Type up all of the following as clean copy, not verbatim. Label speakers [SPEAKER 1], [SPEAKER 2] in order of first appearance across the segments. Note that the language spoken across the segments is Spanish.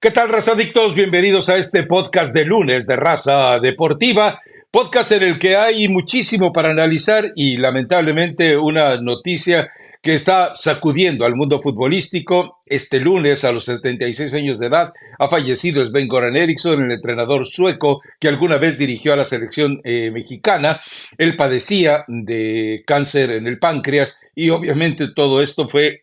[SPEAKER 1] ¿Qué tal, raza adictos? Bienvenidos a este podcast de lunes de Raza Deportiva, podcast en el que hay muchísimo para analizar y lamentablemente una noticia que está sacudiendo al mundo futbolístico. Este lunes, a los 76 años de edad, ha fallecido Sven-Göran Eriksson, el entrenador sueco que alguna vez dirigió a la selección mexicana. Él padecía de cáncer en el páncreas y obviamente todo esto fue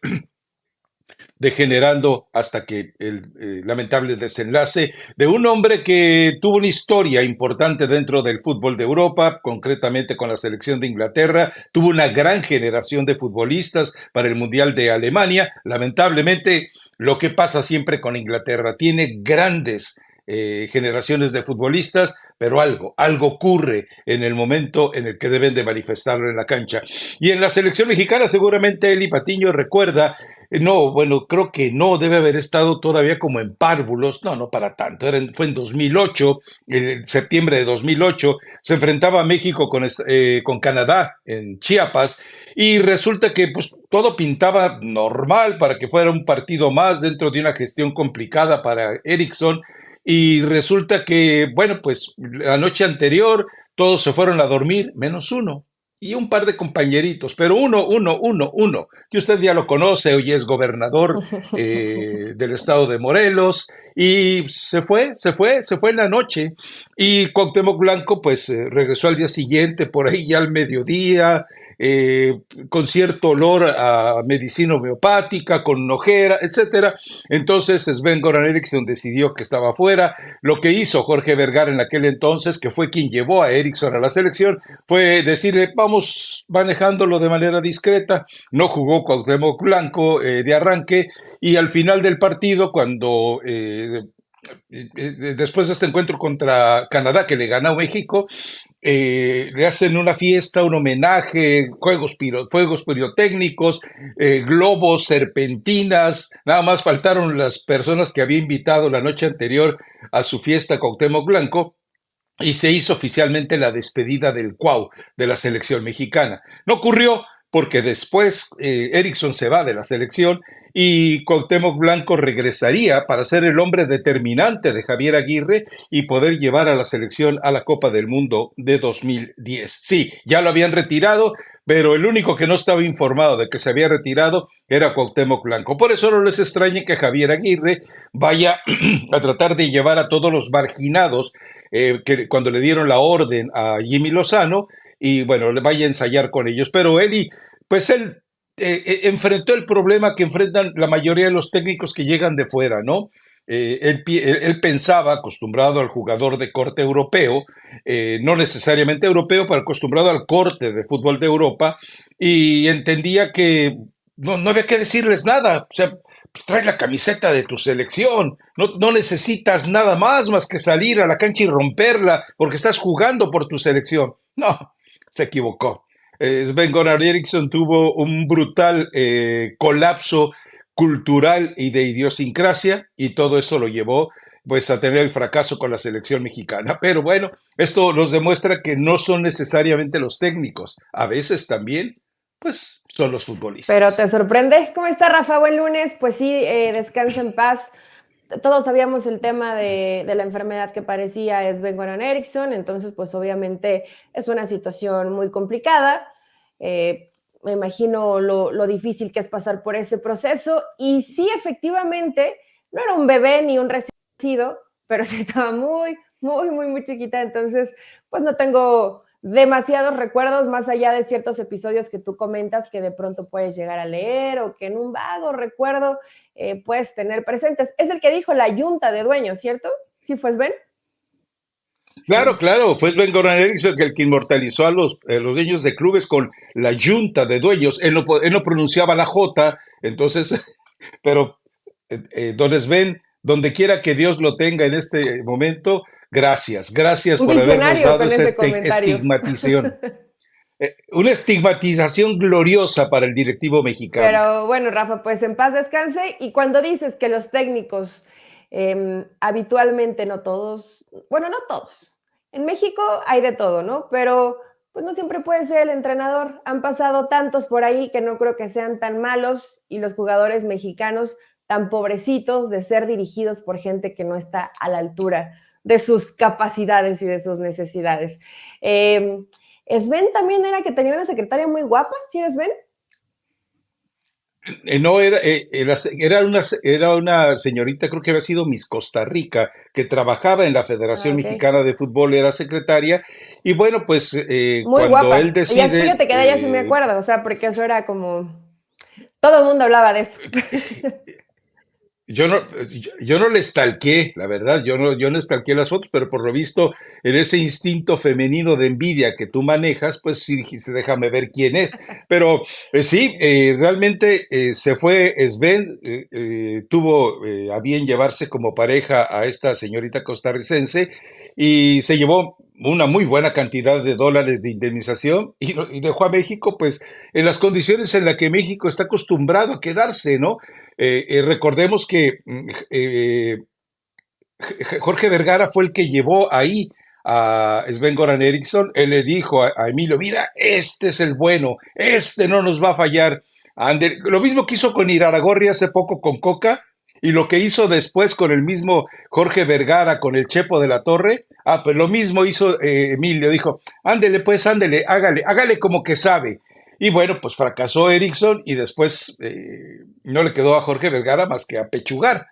[SPEAKER 1] degenerando hasta que el lamentable desenlace de un hombre que tuvo una historia importante dentro del fútbol de Europa, concretamente con la selección de Inglaterra, tuvo una gran generación de futbolistas para el Mundial de Alemania. Lamentablemente, lo que pasa siempre con Inglaterra, tiene grandes generaciones de futbolistas, pero algo ocurre en el momento en el que deben de manifestarlo en la cancha. Y en la selección mexicana seguramente Eli Patiño recuerda. No, bueno, creo que no debe haber estado todavía como en párvulos, no para tanto, fue en 2008, en septiembre de 2008, se enfrentaba a México con Canadá en Chiapas y resulta que pues todo pintaba normal para que fuera un partido más dentro de una gestión complicada para Eriksson y resulta que, bueno, pues la noche anterior todos se fueron a dormir, menos uno y un par de compañeritos, pero uno, que usted ya lo conoce, hoy es gobernador del estado de Morelos, y se fue en la noche, y Cuauhtémoc Blanco pues regresó al día siguiente, por ahí ya al mediodía, con cierto olor a medicina homeopática, con ojera, etcétera. Entonces Sven-Göran Eriksson decidió que estaba fuera. Lo que hizo Jorge Vergara en aquel entonces, que fue quien llevó a Eriksson a la selección, fue decirle, vamos manejándolo de manera discreta. No jugó Cuauhtémoc Blanco de arranque y al final del partido, cuando después de este encuentro contra Canadá, que le ganó a México, le hacen una fiesta, un homenaje, fuegos pirotécnicos, globos, serpentinas, nada más faltaron las personas que había invitado la noche anterior a su fiesta Cuauhtémoc Blanco, y se hizo oficialmente la despedida del Cuau de la selección mexicana. No ocurrió porque después Eriksson se va de la selección y Cuauhtémoc Blanco regresaría para ser el hombre determinante de Javier Aguirre y poder llevar a la selección a la Copa del Mundo de 2010. Sí, ya lo habían retirado, pero el único que no estaba informado de que se había retirado era Cuauhtémoc Blanco. Por eso no les extrañe que Javier Aguirre vaya a tratar de llevar a todos los marginados que cuando le dieron la orden a Jimmy Lozano, y bueno, le vaya a ensayar con ellos. Pero Eli, pues él enfrentó el problema que enfrentan la mayoría de los técnicos que llegan de fuera, ¿no? Él pensaba, acostumbrado al jugador de corte europeo, no necesariamente europeo, pero acostumbrado al corte de fútbol de Europa, y entendía que no había que decirles nada. O sea, pues trae la camiseta de tu selección, no necesitas nada más que salir a la cancha y romperla porque estás jugando por tu selección. No, se equivocó. Sven-Göran Eriksson tuvo un brutal colapso cultural y de idiosincrasia y todo eso lo llevó pues a tener el fracaso con la selección mexicana. Pero bueno, esto nos demuestra que no son necesariamente los técnicos, a veces también pues son los
[SPEAKER 2] Pero te
[SPEAKER 1] futbolistas.
[SPEAKER 2] sorprende. ¿Cómo está, Rafa? Buen lunes. Pues sí, descansa en paz. Todos sabíamos el tema de la enfermedad que parecía Sven-Göran Eriksson, entonces pues obviamente es una situación muy complicada. Me imagino lo difícil que es pasar por ese proceso y sí, efectivamente, no era un bebé ni un recién nacido, pero sí estaba muy chiquita, entonces pues no tengo demasiados recuerdos más allá de ciertos episodios que tú comentas que de pronto puedes llegar a leer o que en un vago recuerdo puedes tener presentes. Es el que dijo la junta de dueños, ¿cierto? ¿Sí fue Sven?
[SPEAKER 1] Claro, fue Sven-Göran Eriksson el que inmortalizó a los dueños de clubes con la junta de dueños. Él no pronunciaba la J, entonces, pero don Sven, donde quiera que Dios lo tenga en este momento, gracias
[SPEAKER 2] Un
[SPEAKER 1] por habernos
[SPEAKER 2] visionario
[SPEAKER 1] dado
[SPEAKER 2] con
[SPEAKER 1] esa
[SPEAKER 2] ese comentario.
[SPEAKER 1] estigmatización, una estigmatización gloriosa para el directivo mexicano.
[SPEAKER 2] Pero bueno, Rafa, pues en paz descanse. Y cuando dices que los técnicos habitualmente no todos, bueno, no todos. En México hay de todo, ¿no? Pero pues no siempre puede ser el entrenador. Han pasado tantos por ahí que no creo que sean tan malos y los jugadores mexicanos tan pobrecitos de ser dirigidos por gente que no está a la altura de sus capacidades y de sus necesidades. Sven también era que tenía una secretaria muy guapa, ¿sí eres Sven?
[SPEAKER 1] No, era una señorita, creo que había sido Miss Costa Rica, que trabajaba en la
[SPEAKER 2] Ah,
[SPEAKER 1] Federación
[SPEAKER 2] ok.
[SPEAKER 1] Mexicana de Fútbol, era secretaria, y bueno, pues
[SPEAKER 2] Muy
[SPEAKER 1] cuando él
[SPEAKER 2] guapa. Y
[SPEAKER 1] decide,
[SPEAKER 2] fíjate que de ella sí me acuerdo, o sea, porque eso era como... Todo el mundo hablaba de eso.
[SPEAKER 1] yo no le stalkeé, la verdad, yo no stalkeé las fotos, pero por lo visto, en ese instinto femenino de envidia que tú manejas, pues sí dijiste, déjame ver quién es. Pero sí, realmente se fue Sven, tuvo a bien llevarse como pareja a esta señorita costarricense y se llevó una muy buena cantidad de dólares de indemnización y dejó a México, pues, en las condiciones en las que México está acostumbrado a quedarse, ¿no? Recordemos que Jorge Vergara fue el que llevó ahí a Sven-Goran Eriksson. Él le dijo a Emilio, mira, este es el bueno, este no nos va a fallar. Lo mismo que hizo con Iraragorri hace poco con Coca, y lo que hizo después con el mismo Jorge Vergara, con el Chepo de la Torre, pues lo mismo hizo Emilio, dijo, ándele pues, ándele, hágale como que sabe. Y bueno, pues fracasó Eriksson y después no le quedó a Jorge Vergara más que apechugar.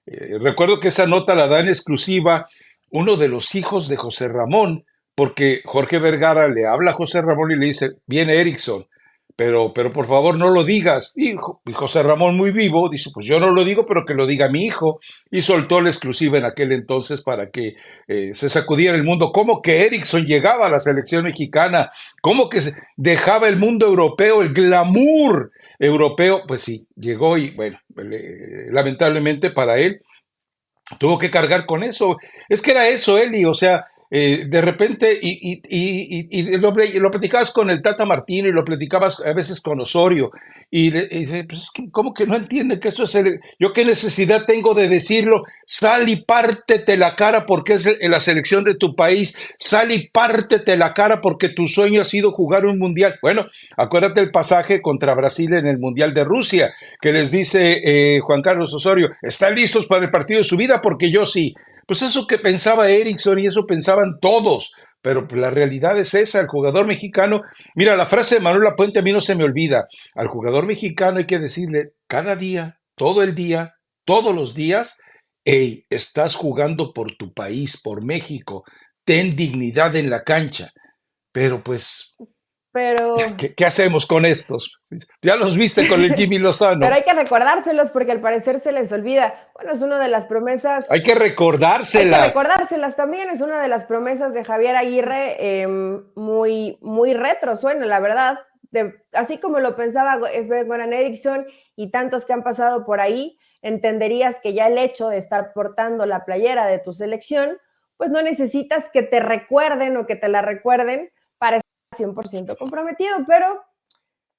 [SPEAKER 1] Recuerdo que esa nota la da en exclusiva uno de los hijos de José Ramón, porque Jorge Vergara le habla a José Ramón y le dice, viene Erickson, pero por favor no lo digas. Y José Ramón muy vivo dice, pues yo no lo digo, pero que lo diga mi hijo. Y soltó la exclusiva en aquel entonces para que se sacudiera el mundo. ¿Cómo que Erickson llegaba a la selección mexicana? ¿Cómo que dejaba el mundo europeo, el glamour europeo? Pues sí, llegó y bueno, lamentablemente para él tuvo que cargar con eso. Es que era eso, Eli, o sea, de repente, y lo platicabas con el Tata Martino y lo platicabas a veces con Osorio, y dice, pues es que, ¿cómo que no entiende que eso es yo qué necesidad tengo de decirlo? Sal y pártete la cara porque es la selección de tu país, sal y pártete la cara porque tu sueño ha sido jugar un mundial. Bueno, acuérdate el pasaje contra Brasil en el Mundial de Rusia, que les dice Juan Carlos Osorio, ¿están listos para el partido de su vida? Porque yo sí. Pues eso que pensaba Erickson y eso pensaban todos, pero la realidad es esa, el jugador mexicano, mira, la frase de Manuel Lapuente a mí no se me olvida, al jugador mexicano hay que decirle cada día, todo el día, todos los días, hey, estás jugando por tu país, por México, ten dignidad en la cancha, pero pues,
[SPEAKER 2] Pero
[SPEAKER 1] ¿qué hacemos con estos? Ya los viste con el Jimmy
[SPEAKER 2] Pero
[SPEAKER 1] Lozano,
[SPEAKER 2] hay que recordárselos porque al parecer se les olvida. Bueno, es una de las promesas,
[SPEAKER 1] hay que
[SPEAKER 2] hay que
[SPEAKER 1] recordárselas.
[SPEAKER 2] recordárselas también, es una de las promesas de Javier Aguirre, muy, muy retro, suena, la verdad. Así como lo pensaba Sven-Goran Eriksson y tantos que han pasado por ahí, entenderías que ya el hecho de estar portando la playera de tu selección, pues no necesitas que te recuerden o que te la recuerden para estar 100% comprometido, pero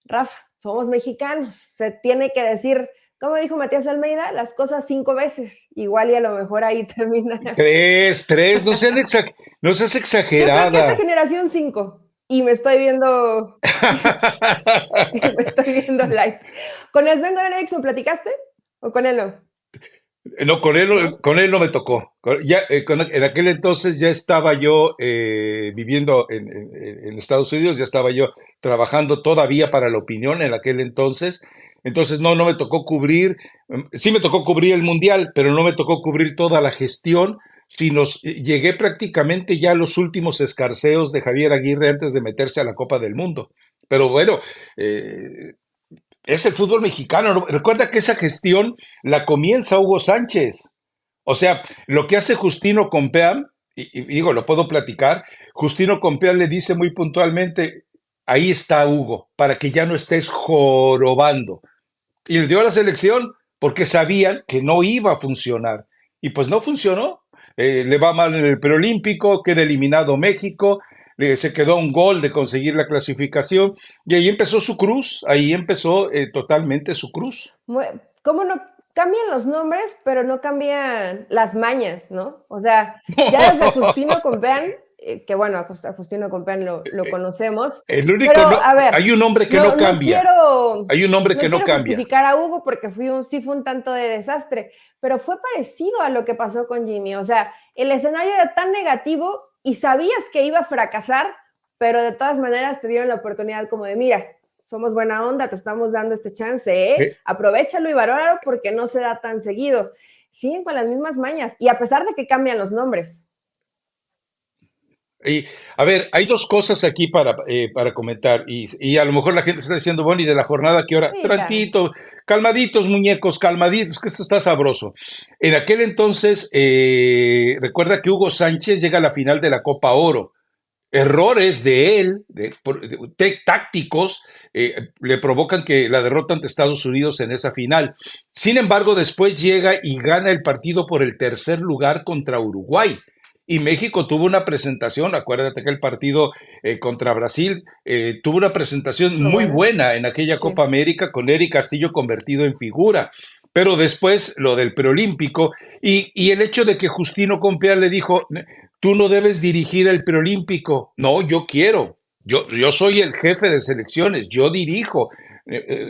[SPEAKER 2] Rafa, somos mexicanos, se tiene que decir, como dijo Matías Almeida, las cosas 5 veces, igual y a lo mejor ahí termina.
[SPEAKER 1] Tres, no seas
[SPEAKER 2] Yo creo que esta
[SPEAKER 1] exagerada.
[SPEAKER 2] generación 5, y me estoy viendo, me estoy viendo live. ¿Con Sven-Goran Eriksson platicaste? ¿O con él no?
[SPEAKER 1] No,
[SPEAKER 2] ¿No?
[SPEAKER 1] con él no me tocó. En aquel entonces ya estaba yo viviendo en Estados Unidos, ya estaba yo trabajando todavía para La Opinión en aquel entonces. Entonces no me tocó cubrir, sí me tocó cubrir el Mundial, pero no me tocó cubrir toda la gestión, sino llegué prácticamente ya a los últimos escarceos de Javier Aguirre antes de meterse a la Copa del Mundo. Pero bueno, es el fútbol mexicano. ¿No? Recuerda que esa gestión la comienza Hugo Sánchez. O sea, lo que hace Justino Compeán, y digo, lo puedo platicar, Justino Compeán le dice muy puntualmente, ahí está Hugo, para que ya no estés jorobando. Y le dio a la selección porque sabían que no iba a funcionar. Y pues no funcionó. Le va mal en el preolímpico, queda eliminado México, se quedó a un gol de conseguir la clasificación y ahí empezó su cruz, ahí empezó totalmente su cruz.
[SPEAKER 2] ¿Cómo no? Cambian los nombres, pero no cambian las mañas, ¿no? O sea, ya desde Justino Compeán que bueno, a Justino Compeán lo conocemos,
[SPEAKER 1] El único,
[SPEAKER 2] pero
[SPEAKER 1] no,
[SPEAKER 2] a ver,
[SPEAKER 1] hay un hombre que no cambia. Hay un hombre que
[SPEAKER 2] no
[SPEAKER 1] no
[SPEAKER 2] quiero
[SPEAKER 1] cambia.
[SPEAKER 2] justificar a Hugo porque sí fue un tanto de desastre, pero fue parecido a lo que pasó con Jimmy. O sea, el escenario era tan negativo y sabías que iba a fracasar, pero de todas maneras te dieron la oportunidad como de, mira, somos buena onda, te estamos dando este chance, aprovéchalo y valóralo porque no se da tan seguido. Siguen con las mismas mañas y a pesar de que cambian los nombres.
[SPEAKER 1] Y, a ver, hay dos cosas aquí para comentar y a lo mejor la gente está diciendo, bueno, y de la jornada, ¿qué hora?
[SPEAKER 2] Sí, ya.
[SPEAKER 1] Trantito, calmaditos, muñecos, calmaditos, que esto está sabroso. En aquel entonces, recuerda que Hugo Sánchez llega a la final de la Copa Oro. Errores de él, tácticos, le provocan que la derrota ante Estados Unidos en esa final. Sin embargo, después llega y gana el partido por el tercer lugar contra Uruguay. Y México tuvo una presentación, acuérdate que el partido contra Brasil tuvo una presentación
[SPEAKER 2] Muy
[SPEAKER 1] muy
[SPEAKER 2] buena.
[SPEAKER 1] buena en aquella
[SPEAKER 2] Sí.
[SPEAKER 1] Copa América con Eric Castillo convertido en figura. Pero después lo del preolímpico y el hecho de que Justino Compeán le dijo, tú no debes dirigir el preolímpico. No, yo quiero. Yo soy el jefe de selecciones, yo dirijo.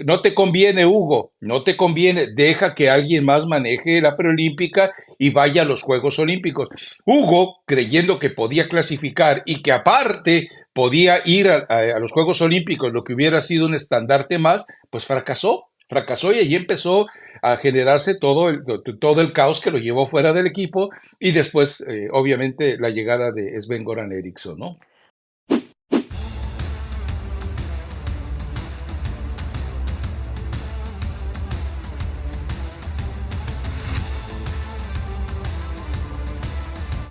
[SPEAKER 1] No te conviene, Hugo, no te conviene. Deja que alguien más maneje la preolímpica y vaya a los Juegos Olímpicos. Hugo, creyendo que podía clasificar y que aparte podía ir a los Juegos Olímpicos, lo que hubiera sido un estandarte más, pues fracasó y allí empezó a generarse todo el caos que lo llevó fuera del equipo y después, obviamente, la llegada de Sven-Goran Eriksson, ¿no?